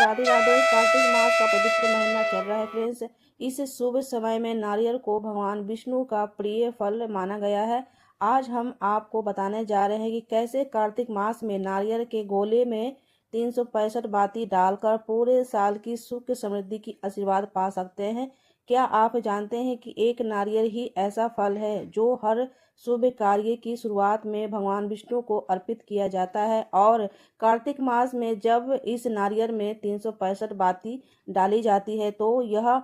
राधे राधे। कार्तिक मास का पवित्र महीना चल रहा है फ्रेंड्स। इस शुभ समय में नारियल को भगवान विष्णु का प्रिय फल माना गया है। आज हम आपको बताने जा रहे हैं कि कैसे कार्तिक मास में नारियल के गोले में 365 बाती डालकर पूरे साल की सुख समृद्धि की आशीर्वाद पा सकते हैं। क्या आप जानते हैं कि एक नारियल ही ऐसा फल है जो हर शुभ कार्य की शुरुआत में भगवान विष्णु को अर्पित किया जाता है। और कार्तिक मास में जब इस नारियल में 365 बाती डाली जाती है तो यह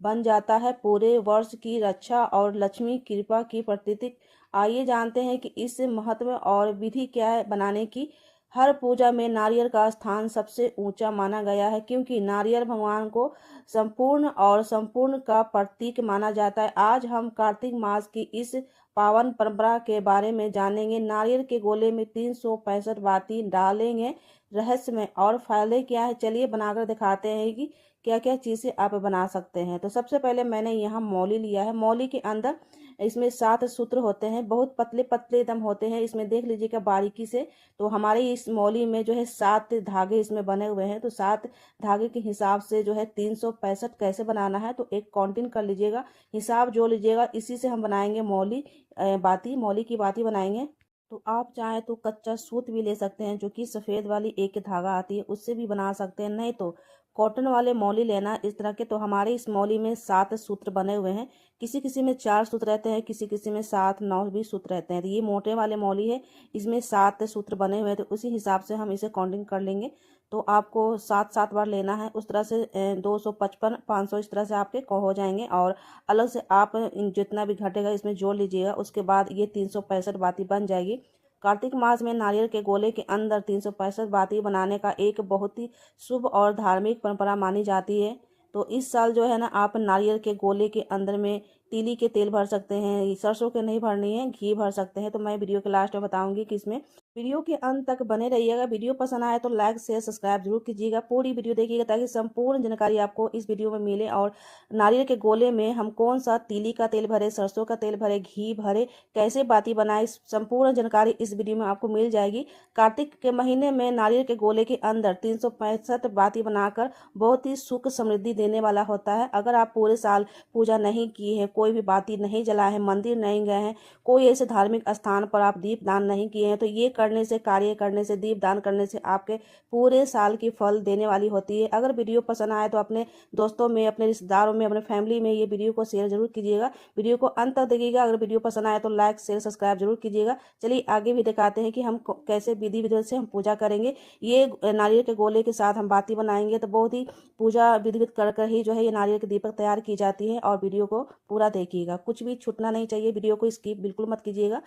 बन जाता है पूरे वर्ष की रक्षा और लक्ष्मी कृपा की प्रतीक। आइए जानते हैं कि इस महत्व और विधि क्या है बनाने की। हर पूजा में नारियल का स्थान सबसे ऊंचा माना गया है, क्योंकि नारियल भगवान को संपूर्ण का प्रतीक माना जाता है। आज हम कार्तिक मास की इस पावन परंपरा के बारे में जानेंगे। नारियल के गोले में 365 बाती डालेंगे, रहस्य में और फायदे क्या है, चलिए बनाकर दिखाते हैं कि क्या क्या चीज़ें आप बना सकते हैं। तो सबसे पहले मैंने यहाँ मौली लिया है। मौली के अंदर इसमें 7 सूत्र होते हैं, बहुत पतले पतले एकदम होते हैं। इसमें देख लीजिएगा बारीकी से। तो हमारे इस मौली में जो है 7 धागे इसमें बने हुए हैं। तो 7 धागे के हिसाब से जो है 365 कैसे बनाना है तो एक काउंटिंग कर लीजिएगा, हिसाब जो लीजिएगा, इसी से हम बनाएंगे मौली की बाती बनाएंगे। तो आप चाहे तो कच्चा सूत भी ले सकते हैं, जो कि सफ़ेद वाली एक धागा आती है, उससे भी बना सकते हैं। नहीं तो कॉटन वाले मौली लेना इस तरह के। तो हमारे इस मौली में 7 सूत्र बने हुए हैं। किसी किसी में 4 सूत्र रहते हैं, किसी किसी में 7 9 भी सूत्र रहते हैं। तो ये मोटे वाले मौली है, इसमें 7 सूत्र बने हुए हैं। तो उसी हिसाब से हम इसे काउंटिंग कर लेंगे। तो आपको 7 बार लेना है। उस तरह से 255 500 इस तरह से आपके हो जाएंगे। और अलग से आप जितना भी घटेगा इसमें जोड़ लीजिएगा। उसके बाद ये 365 बाती बन जाएगी। कार्तिक मास में नारियल के गोले के अंदर 365 बाती बनाने का एक बहुत ही शुभ और धार्मिक परंपरा मानी जाती है। तो इस साल जो है ना, आप नारियल के गोले के अंदर में तीली के तेल भर सकते हैं, सरसों के नहीं भरनी है, घी भर सकते हैं। तो मैं वीडियो के लास्ट में बताऊंगी कि इसमें वीडियो के अंत तक बने रहिएगा। वीडियो पसंद आए तो लाइक शेयर सब्सक्राइब जरूर कीजिएगा। पूरी वीडियो देखिएगा ताकि संपूर्ण जानकारी आपको इस वीडियो में मिले। और नारियल के गोले में हम कौन सा तीली का तेल भरे, सरसों का तेल भरे, घी भरे, कैसे बाती बनाए, संपूर्ण जानकारी इस वीडियो में आपको मिल जाएगी। कार्तिक के महीने में नारियल के गोले के अंदर 365 बाती बनाकर बहुत ही सुख समृद्धि देने वाला होता है। अगर आप पूरे साल पूजा नहीं की है, कोई भी बाती नहीं जलाए हैं, मंदिर नहीं गए हैं, कोई ऐसे धार्मिक स्थान पर आप दीप दान नहीं किए हैं, तो ये कार्य करने से, दीप दान करने से आपके पूरे साल की फल देने वाली होती है। अगर वीडियो पसंद आए तो अपने दोस्तों में, अपने रिश्तेदारों में, अपने फैमिली में ये वीडियो को शेयर जरूर कीजिएगा। वीडियो को अंत तक देखिएगा। अगर वीडियो पसंद आए तो लाइक शेयर सब्सक्राइब जरूर कीजिएगा। चलिए आगे भी दिखाते हैं कि हम कैसे विधि विधान से हम पूजा करेंगे। ये नारियल के गोले के साथ हम बाती बनाएंगे। तो बहुत ही पूजा विधि कर कर ही जो है ये नारियल के दीपक तैयार की जाती है। और वीडियो को पूरा देखिएगा, कुछ भी छूटना नहीं चाहिए, वीडियो को स्किप बिल्कुल मत कीजिएगा।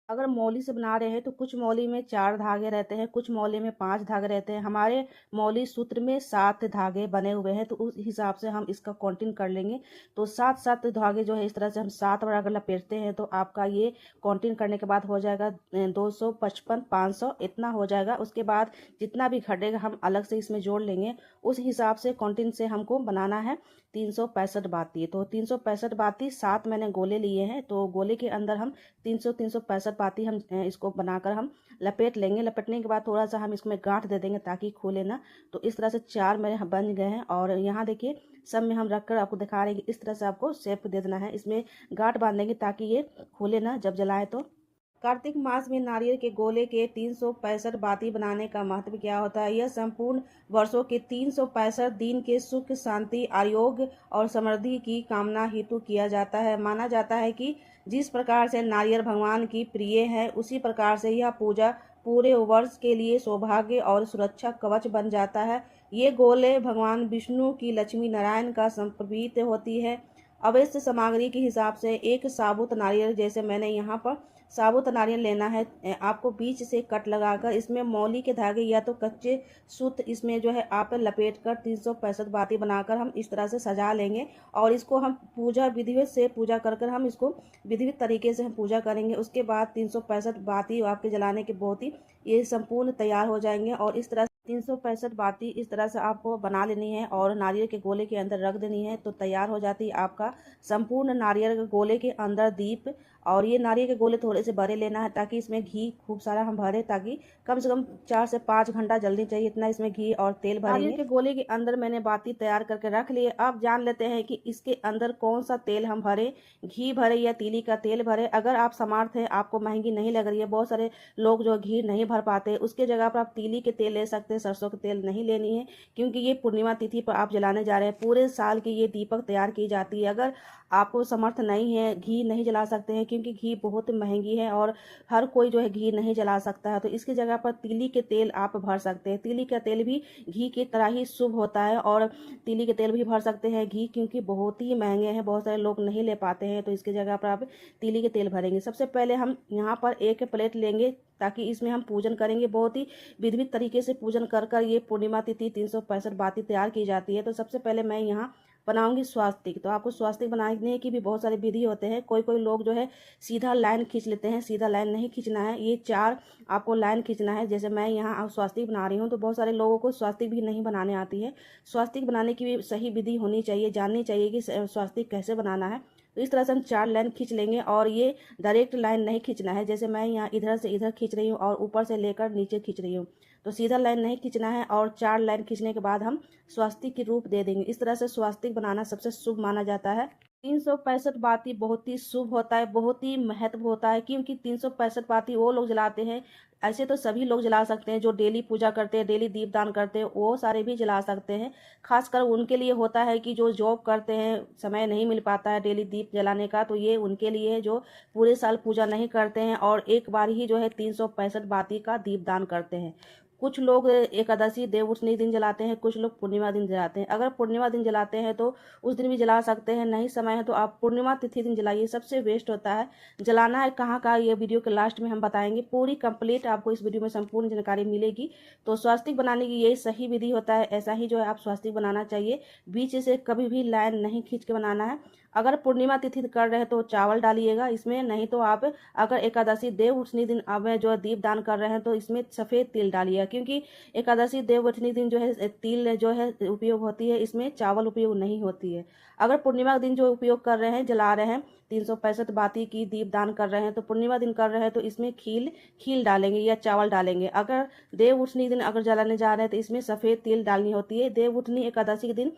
अगर मौली से बना रहे हैं तो कुछ मौली में 4 धागे रहते हैं, कुछ मौली में 5 धागे रहते हैं। हमारे मौली सूत्र में 7 धागे बने हुए हैं, तो उस हिसाब से हम इसका काउंटिंग कर लेंगे। तो 7 धागे जो है इस तरह से हम 7 बार अगर लपेटते हैं तो आपका ये काउंटिंग करने के बाद हो जाएगा 255 500 इतना हो जाएगा। उसके बाद जितना भी घटेगा हम अलग से इसमें जोड़ लेंगे। उस हिसाब से काउंटिंग से हमको बनाना है 365 बाती। तो 365 बाती 7 मैंने गोले लिए हैं। तो गोले के अंदर हम 365 बाती हम इसको बनाकर हम लपेट लेंगे। लपेटने के बाद थोड़ा सा हम इसमें गांठ दे देंगे ताकि खोले ना। तो इस तरह से 4 मेरे बन गए हैं। और यहाँ देखिए सब में हम रखकर आपको दिखा रहे हैं कि इस तरह से आपको शेप दे देना है। इसमें गांठ बांधेंगे ताकि ये खोले ना जब जलाए तो। कार्तिक मास में नारियल के गोले के 365 बाती बनाने का महत्व क्या होता है। यह संपूर्ण वर्षों के 365 दिन के सुख शांति आरोग्य और समृद्धि की कामना हेतु किया जाता है। माना जाता है कि जिस प्रकार से नारियल भगवान की प्रिय है, उसी प्रकार से यह पूजा पूरे वर्ष के लिए सौभाग्य और सुरक्षा कवच बन जाता है। ये गोले भगवान विष्णु की लक्ष्मी नारायण का समर्पित होती है। अवश्य सामग्री के हिसाब से एक साबुत नारियल, जैसे मैंने यहाँ पर साबुत नारियल लेना है, आपको बीच से कट लगाकर इसमें मौली के धागे या तो कच्चे सूत इसमें जो है आप लपेट कर 365 बाती बनाकर हम इस तरह से सजा लेंगे। और इसको हम पूजा विधिवत से पूजा कर कर हम इसको विधिवत तरीके से हम पूजा करेंगे। उसके बाद 365 बाती आपके जलाने के बहुत ही ये संपूर्ण तैयार हो जाएंगे। और इस तरह 365 बाती इस तरह से आपको बना लेनी है और नारियल के गोले के अंदर रख देनी है। तो तैयार हो जाती है आपका संपूर्ण नारियल के गोले के अंदर दीप और ये नारियल के गोले थोड़े से बड़े लेना है ताकि इसमें घी खूब सारा हम भरें, ताकि कम से कम 4 से 5 घंटा जल्दी चाहिए, इतना इसमें घी और तेल भरेंगे। नारियल के गोले के अंदर मैंने बाती तैयार करके रख लिए। अब जान लेते हैं कि इसके अंदर कौन सा तेल हम भरें, घी भरे या तीली का तेल भरे। अगर आप समर्थ हैं, आपको महंगी नहीं लग रही है, बहुत सारे लोग जो घी नहीं भर पाते, उसके जगह पर आप तीली के तेल ले सकते हैं, सरसों के तेल नहीं लेनी है, क्योंकि ये पूर्णिमा तिथि पर आप जलाने जा रहे हैं। पूरे साल की ये दीपक तैयार की जाती है। अगर आपको समर्थ नहीं है, घी नहीं जला सकते हैं, क्योंकि घी बहुत महंगी है और हर कोई जो है घी नहीं जला सकता है, तो इसकी जगह पर तीली के तेल आप भर सकते हैं। तीली का तेल भी घी की तरह ही शुभ होता है और तीली के तेल भी भर सकते हैं घी, क्योंकि बहुत ही महंगे हैं, बहुत सारे लोग नहीं ले पाते हैं, तो इसकी जगह पर आप तीली के तेल भरेंगे। सबसे पहले हम यहाँ पर एक प्लेट लेंगे, ताकि इसमें हम पूजन करेंगे। बहुत ही विधिवत तरीके से पूजन कर कर ये पूर्णिमा तिथि 365 बाती तैयार की जाती है। तो सबसे पहले मैं यहाँ बनाऊंगी स्वास्तिक। तो आपको स्वास्तिक बनाने की भी बहुत सारे विधि होते हैं। कोई कोई लोग जो है सीधा लाइन खींच लेते हैं, सीधा लाइन नहीं खींचना है, ये 4 आपको लाइन खींचना है। जैसे मैं यहाँ स्वास्तिक बना रही हूँ, तो बहुत सारे लोगों को स्वास्तिक भी नहीं बनाने आती है। स्वास्तिक बनाने की भी सही विधि होनी चाहिए, जाननी चाहिए कि स्वास्तिक कैसे बनाना है। तो इस तरह से हम 4 लाइन खींच लेंगे और ये डायरेक्ट लाइन नहीं खींचना है, जैसे मैं यहाँ इधर से इधर खींच रही हूँ और ऊपर से लेकर नीचे खींच रही हूँ, तो सीधा लाइन नहीं खींचना है। और 4 लाइन खींचने के बाद हम स्वास्तिक के रूप दे देंगे। इस तरह से स्वास्तिक बनाना सबसे शुभ माना जाता है। 365 बाती बहुत ही शुभ होता है, बहुत ही महत्व होता है, क्योंकि 365 बाती वो लोग जलाते हैं। ऐसे तो सभी लोग जला सकते हैं, जो डेली पूजा करते हैं, डेली दीपदान करते हैं, वो सारे भी जला सकते हैं। खासकर उनके लिए होता है कि जो जॉब करते हैं, समय नहीं मिल पाता है डेली दीप जलाने का, तो ये उनके लिए है जो पूरे साल पूजा नहीं करते हैं और एक बार ही जो है 365 बाती का दीपदान करते हैं। कुछ लोग एकादशी देवउठनी दिन जलाते हैं, कुछ लोग पूर्णिमा दिन जलाते हैं। अगर पूर्णिमा दिन जलाते हैं तो उस दिन भी जला सकते हैं, नहीं समय है तो आप पूर्णिमा तिथि दिन जलाइए, सबसे बेस्ट होता है। जलाना है कहाँ का, ये वीडियो के लास्ट में हम बताएंगे। पूरी कंप्लीट आपको इस वीडियो में संपूर्ण जानकारी मिलेगी। तो स्वास्तिक बनाने की यही सही विधि होता है, ऐसा ही जो है आप स्वास्तिक बनाना चाहिए। बीच से कभी भी लाइन नहीं खींच के बनाना है। अगर पूर्णिमा तिथि कर रहे हैं तो चावल डालिएगा इसमें, नहीं तो आप अगर एकादशी देव उठनी दिन अब जो दीप दान कर रहे हैं तो इसमें सफ़ेद तिल डालिएगा, क्योंकि एकादशी देव उठनी दिन जो है तिल जो है उपयोग होती है, इसमें चावल उपयोग नहीं होती है। अगर पूर्णिमा दिन जो उपयोग कर रहे हैं, जला रहे हैं, 365 बाती की दीप दान कर रहे हैं, तो पूर्णिमा दिन कर रहे हैं तो इसमें खील डालेंगे या चावल डालेंगे। अगर देव उठनी दिन अगर जलाने जा रहे हैं तो इसमें सफ़ेद तिल डालनी होती है। देव उठनी एकादशी के दिन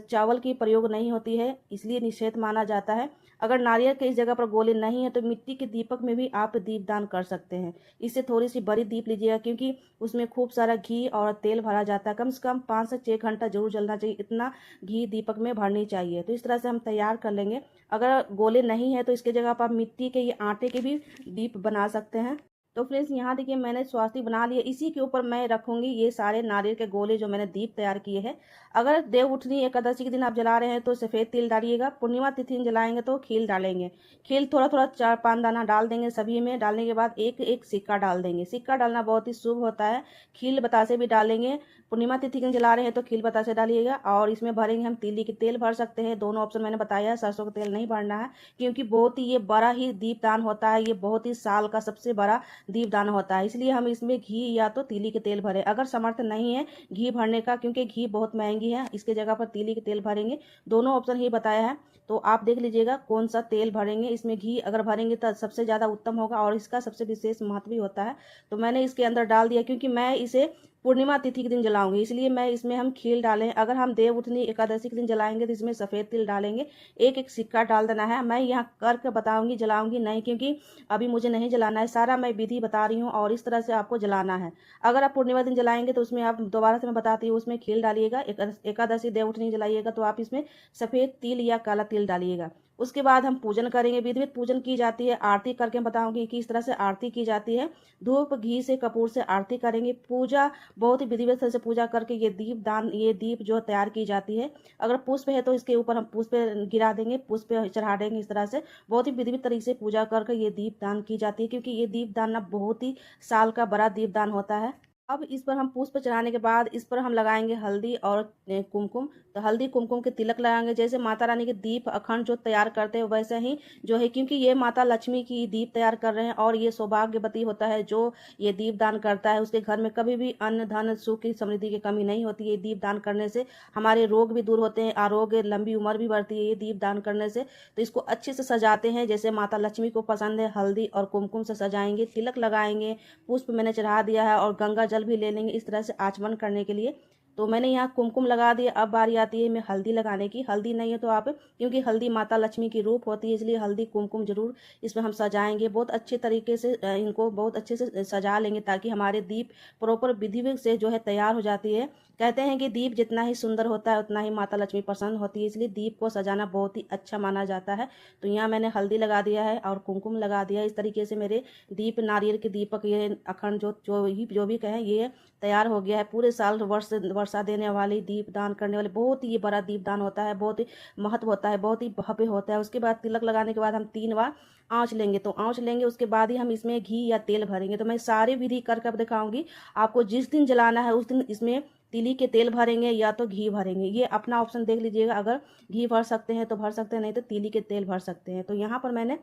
चावल की प्रयोग नहीं होती है, इसलिए निषेध माना जाता है। अगर नारियल के इस जगह पर गोले नहीं है तो मिट्टी के दीपक में भी आप दीपदान कर सकते हैं। इससे थोड़ी सी बड़ी दीप लीजिएगा, क्योंकि उसमें खूब सारा घी और तेल भरा जाता है। कम से कम 5 से 6 घंटा जरूर जलना चाहिए, इतना घी दीपक में भरनी चाहिए। तो इस तरह से हम तैयार कर लेंगे। अगर गोले नहीं है तो इसके जगह पर आप मिट्टी के या आटे के भी दीप बना सकते हैं। तो फ्रेंड्स यहाँ देखिए मैंने स्वास्तिक बना लिया, इसी के ऊपर मैं रखूंगी ये सारे नारियल के गोले जो मैंने दीप तैयार किए हैं। अगर देव उठनी एकादशी के दिन आप जला रहे हैं तो सफ़ेद तिल डालिएगा, पूर्णिमा तिथि में जलाएंगे तो खील डालेंगे। खील थोड़ा थोड़ा 4-5 दाना डाल देंगे सभी में। डालने के बाद एक एक सिक्का डाल देंगे। सिक्का डालना बहुत ही शुभ होता है। खील बतासे भी डालेंगे। पूर्णिमा तिथि के दिन जला रहे हैं तो खील बतासे डालिएगा। और इसमें भरेंगे हम तीली के तेल भर सकते हैं, दोनों ऑप्शन मैंने बताया है। सरसों का तेल नहीं भरना है, क्योंकि बहुत ही ये बड़ा ही दीपदान होता है, ये बहुत ही साल का सबसे बड़ा दीपदान होता है, इसलिए हम इसमें घी या तो तीली के तेल भरें। अगर समर्थ नहीं है घी भरने का, क्योंकि घी बहुत महंगी है, इसके जगह पर तीली के तेल भरेंगे। दोनों ऑप्शन ही बताया है, तो आप देख लीजिएगा कौन सा तेल भरेंगे। इसमें घी अगर भरेंगे तो सबसे ज़्यादा उत्तम होगा और इसका सबसे विशेष महत्व भी होता है। तो मैंने इसके अंदर डाल दिया, क्योंकि मैं इसे पूर्णिमा तिथि के दिन जलाऊंगी, इसलिए मैं इसमें हम खील डालें। अगर हम देव उठनी एकादशी के दिन जलाएंगे तो इसमें सफ़ेद तिल डालेंगे, एक एक सिक्का डाल देना है। मैं यहाँ करके बताऊंगी, जलाऊंगी नहीं, क्योंकि अभी मुझे नहीं जलाना है। सारा मैं विधि बता रही हूँ और इस तरह से आपको जलाना है। अगर आप पूर्णिमा दिन जलाएंगे तो उसमें आप दोबारा से मैं बताती हूँ, उसमें खील डालिएगा। एकादशी देव उठनी जलाइएगा तो आप इसमें सफ़ेद तिल या काला तिल डालिएगा। उसके बाद हम पूजन करेंगे। विधिवत पूजन की जाती है, आरती करके बताऊंगी कि इस तरह से आरती की जाती है। धूप घी से कपूर से आरती करेंगे। पूजा बहुत ही विधिवत से पूजा करके ये दीप दान, ये दीप जो तैयार की जाती है। अगर पुष्प है तो इसके ऊपर हम पुष्प गिरा देंगे, पुष्प चढ़ा देंगे। इस तरह से बहुत ही विधिवत तरीके से पूजा करके ये दीप दान की जाती है, क्योंकि ये दीप दान ना बहुत ही साल का बड़ा दीप दान होता है। अब इस पर हम पुष्प चढ़ाने के बाद इस पर हम लगाएंगे हल्दी और कुमकुम। तो हल्दी कुमकुम के तिलक लगाएंगे। जैसे माता रानी के दीप अखंड जो तैयार करते हैं वैसे ही जो है, क्योंकि ये माता लक्ष्मी की दीप तैयार कर रहे हैं और ये सौभाग्यवती होता है जो ये दीप दान करता है, उसके घर में कभी भी अन्न धन सुख की समृद्धि की कमी नहीं होती है। दीप दान करने से हमारे रोग भी दूर होते हैं, आरोग्य लंबी उम्र भी बढ़ती है ये दीप दान करने से। तो इसको अच्छे से सजाते हैं, जैसे माता लक्ष्मी को पसंद है हल्दी और कुमकुम से सजाएंगे, तिलक लगाएंगे, पुष्प मैंने चढ़ा दिया है और गंगा जल भी ले लेंगे इस तरह से आचमन करने के लिए। तो मैंने यहाँ कुमकुम लगा दिया। अब बारी आती है मैं हल्दी लगाने की। हल्दी नहीं है तो आप, क्योंकि हल्दी माता लक्ष्मी की रूप होती है इसलिए हल्दी कुमकुम जरूर इसमें हम सजाएंगे। बहुत अच्छे तरीके से इनको बहुत अच्छे से सजा लेंगे ताकि हमारे दीप प्रॉपर विधि से जो है तैयार हो जाती है। कहते हैं कि दीप जितना ही सुंदर होता है उतना ही माता लक्ष्मी पसंद होती है, इसलिए दीप को सजाना बहुत ही अच्छा माना जाता है। तो यहाँ मैंने हल्दी लगा दिया है और कुमकुम लगा दिया है। इस तरीके से मेरे दीप, नारियल के दीपक, ये अखंड जो भी कहें, ये तैयार हो गया है। पूरे साल वर्षा देने वाली, दीप दान करने वाले, बहुत ही बड़ा दीप दान होता है, बहुत ही महत्व होता है, बहुत ही भव्य होता है। उसके बाद तिलक लगाने के बाद हम 3 बार आँच लेंगे। तो आँच लेंगे उसके बाद ही हम इसमें घी या तेल भरेंगे। तो मैं सारी विधि कर कर दिखाऊंगी आपको। जिस दिन जलाना है उस दिन इसमें तिली के तेल भरेंगे या तो घी भरेंगे, ये अपना ऑप्शन देख लीजिएगा। अगर घी भर सकते हैं तो भर सकते हैं, नहीं तो तिली के तेल भर सकते हैं। तो यहाँ पर मैंने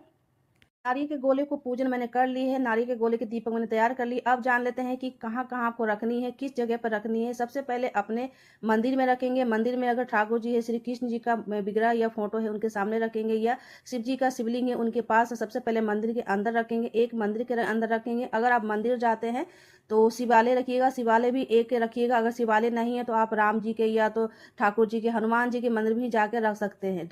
नारियल के गोले को पूजन मैंने कर ली है, नारियल के गोले के दीपक मैंने तैयार कर ली। अब जान लेते हैं कि कहाँ कहाँ आपको रखनी है, किस जगह पर रखनी है। सबसे पहले अपने मंदिर में रखेंगे। मंदिर में अगर ठाकुर जी है, श्री कृष्ण जी का विग्रह या फोटो है उनके सामने रखेंगे, या शिव जी का शिवलिंग है उनके पास, सबसे पहले मंदिर के अंदर रखेंगे। एक मंदिर के अंदर रखेंगे। अगर आप मंदिर जाते हैं तो शिवालय रखिएगा, शिवालय भी एक रखिएगा। अगर शिवालय नहीं है तो आप राम जी के या तो ठाकुर जी के, हनुमान जी के मंदिर भी जाकर रख सकते हैं।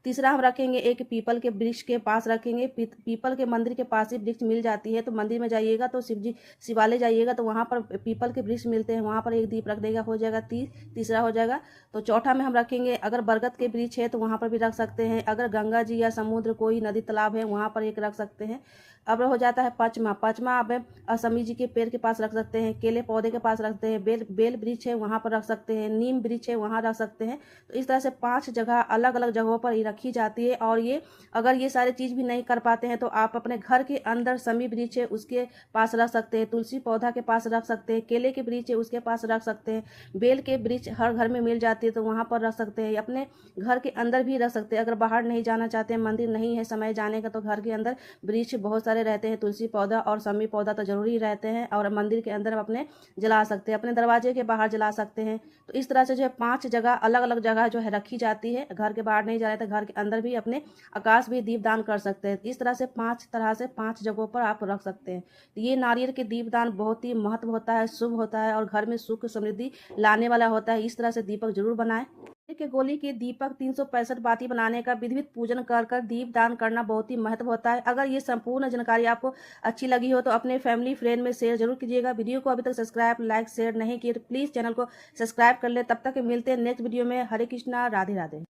तीसरा हम रखेंगे एक पीपल के वृक्ष के पास रखेंगे। पीपल के मंदिर के पास ही वृक्ष मिल जाती है, तो मंदिर में जाइएगा तो शिवालय जाइएगा तो वहाँ पर पीपल के वृक्ष मिलते हैं, वहाँ पर एक दीप रख देगा, हो जाएगा तीसरा हो जाएगा। तो चौथा में हम रखेंगे, अगर बरगद के वृक्ष है तो वहाँ पर भी रख सकते हैं। अगर गंगा जी या समुद्र, कोई नदी तालाब है, वहाँ पर एक रख सकते हैं। अब हो जाता है पाँचवा आप असमी जी के पेड़ के पास रख सकते हैं, केले पौधे के पास रखते हैं, बेल वृक्ष है वहाँ पर रख सकते हैं, नीम वृक्ष है वहाँ रख सकते हैं। तो इस तरह से 5 जगह अलग अलग जगहों पर रखी जाती है। और ये अगर ये सारी चीज़ भी नहीं कर पाते हैं तो आप अपने घर के अंदर समी वृक्ष है उसके पास रख सकते हैं, तुलसी पौधा के पास रख सकते हैं, केले के वृक्ष है उसके पास रख सकते हैं, बेल के वृक्ष हर घर में मिल जाती है तो वहाँ पर रख सकते हैं। अपने घर के अंदर भी रख सकते हैं। अगर बाहर नहीं जाना चाहते हैं, मंदिर नहीं है समय जाने का, तो घर के अंदर वृक्ष बहुत सारे रहते हैं, तुलसी पौधा और समी पौधा तो जरूरी रहते हैं। और मंदिर के अंदर अपने जला सकते हैं, अपने दरवाजे के बाहर जला सकते हैं। तो इस तरह से जो है 5 जगह अलग अलग जगह जो है रखी जाती है। घर के बाहर नहीं जा रहे तो घर के अंदर भी अपने आकाश भी दीप दान कर सकते हैं। इस तरह से 5 जगहों पर आप रख सकते हैं। तो ये नारियल के दीप दान बहुत ही महत्व होता है, शुभ होता है और घर में सुख समृद्धि लाने वाला होता है। इस तरह से दीपक जरूर बनाएं। के गोली के दीपक 365 बाती बनाने का विधिवत पूजन कर कर दीप दान करना बहुत ही महत्व होता है। अगर ये संपूर्ण जानकारी आपको अच्छी लगी हो तो अपने फैमिली फ्रेंड में शेयर जरूर कीजिएगा। वीडियो को अभी तक सब्सक्राइब लाइक शेयर नहीं किए तो प्लीज चैनल को सब्सक्राइब कर ले। तब तक मिलते हैं नेक्स्ट वीडियो में। हरे कृष्णा, राधे राधे।